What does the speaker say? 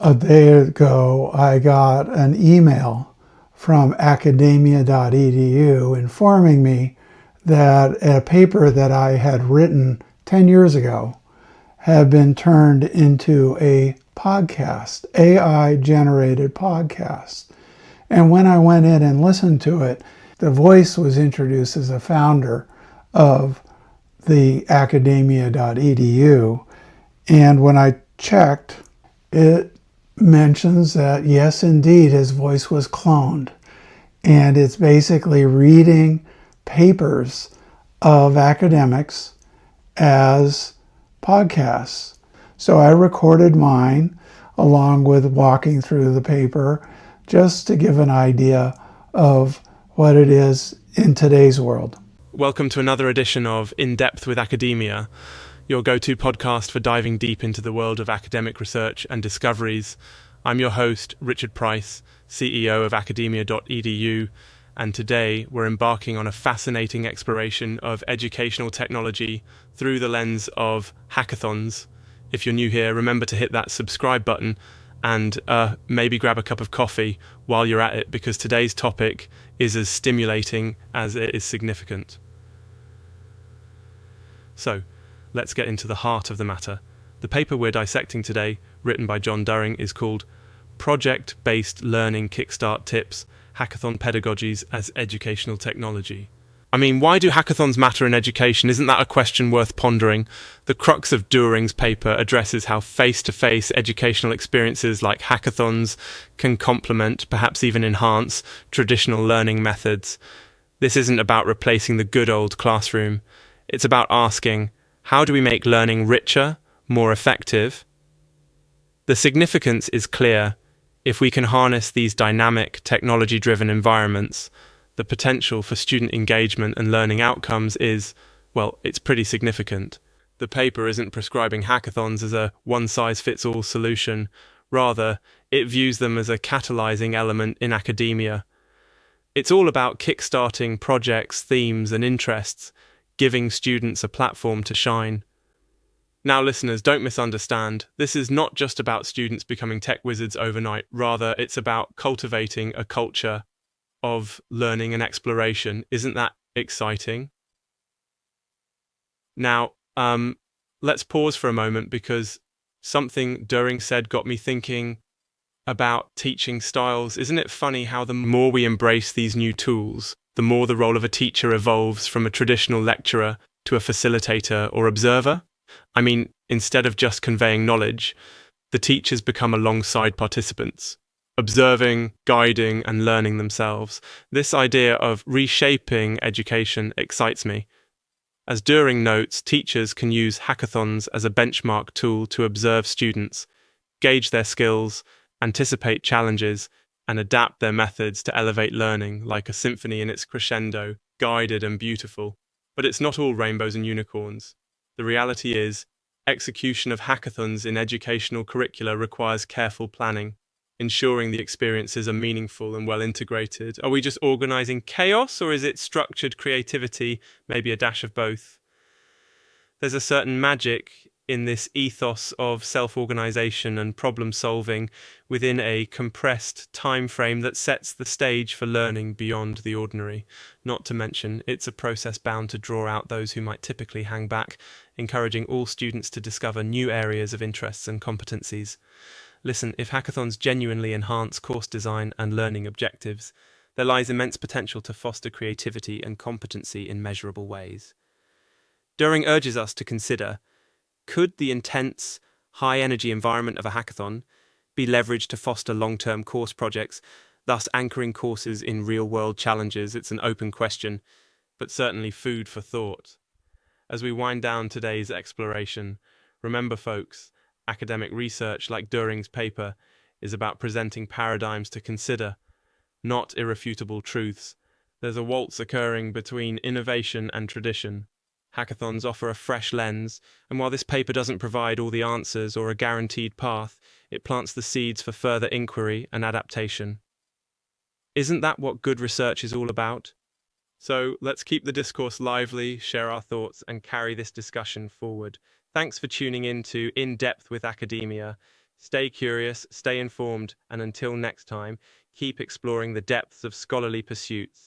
a day ago, I got an email from Academia.edu informing me that a paper that I had written 10 years ago had been turned into a podcast, AI-generated podcast. And when I went in and listened to it, the voice was introduced as a founder of the Academia.edu. And when I checked, it mentions that, yes, indeed, his voice was cloned. And it's basically reading papers of academics as podcasts. So I recorded mine along with walking through the paper just to give an idea of what it is in today's world. Welcome to another edition of In Depth with Academia, your go-to podcast for diving deep into the world of academic research and discoveries. I'm your host, Richard Price, CEO of Academia.edu, and today we're embarking on a fascinating exploration of educational technology through the lens of hackathons. If you're new here, remember to hit that subscribe button and maybe grab a cup of coffee while you're at it, because today's topic is as stimulating as it is significant. So, let's get into the heart of the matter. The paper we're dissecting today, written by John During, is called Project-Based Learning Kickstart Tips, Hackathon Pedagogies as Educational Technology. I mean, why do hackathons matter in education? Isn't that a question worth pondering? The crux of During's paper addresses how face-to-face educational experiences like hackathons can complement, perhaps even enhance, traditional learning methods. This isn't about replacing the good old classroom. It's about asking, how do we make learning richer, more effective? The significance is clear. If we can harness these dynamic, technology-driven environments, the potential for student engagement and learning outcomes is, well, it's pretty significant. The paper isn't prescribing hackathons as a one-size-fits-all solution. Rather, it views them as a catalyzing element in academia. It's all about kickstarting projects, themes, and interests, giving students a platform to shine. Now, listeners, don't misunderstand. This is not just about students becoming tech wizards overnight. Rather, it's about cultivating a culture of learning and exploration. Isn't that exciting? Now, let's pause for a moment, because something During said got me thinking about teaching styles. Isn't it funny how the more we embrace these new tools, the more the role of a teacher evolves from a traditional lecturer to a facilitator or observer? I mean, instead of just conveying knowledge, the teachers become alongside participants, observing, guiding, and learning themselves. This idea of reshaping education excites me. As During notes, teachers can use hackathons as a benchmark tool to observe students, gauge their skills, anticipate challenges, and adapt their methods to elevate learning like a symphony in its crescendo, guided and beautiful. But it's not all rainbows and unicorns. The reality is, execution of hackathons in educational curricula requires careful planning, ensuring the experiences are meaningful and well integrated. Are we just organizing chaos, or is it structured creativity, maybe a dash of both? There's a certain magic in this ethos of self-organization and problem-solving within a compressed time frame that sets the stage for learning beyond the ordinary. Not to mention, it's a process bound to draw out those who might typically hang back, encouraging all students to discover new areas of interests and competencies. Listen, if hackathons genuinely enhance course design and learning objectives, there lies immense potential to foster creativity and competency in measurable ways. During urges us to consider, could the intense, high-energy environment of a hackathon be leveraged to foster long-term course projects, thus anchoring courses in real-world challenges? It's an open question, but certainly food for thought. As we wind down today's exploration, remember, folks, academic research, like During's paper, is about presenting paradigms to consider, not irrefutable truths. There's a waltz occurring between innovation and tradition. Hackathons offer a fresh lens, and while this paper doesn't provide all the answers or a guaranteed path, it plants the seeds for further inquiry and adaptation. Isn't that what good research is all about? So let's keep the discourse lively, share our thoughts, and carry this discussion forward. Thanks for tuning in to In Depth with Academia. Stay curious, stay informed, and until next time, keep exploring the depths of scholarly pursuits.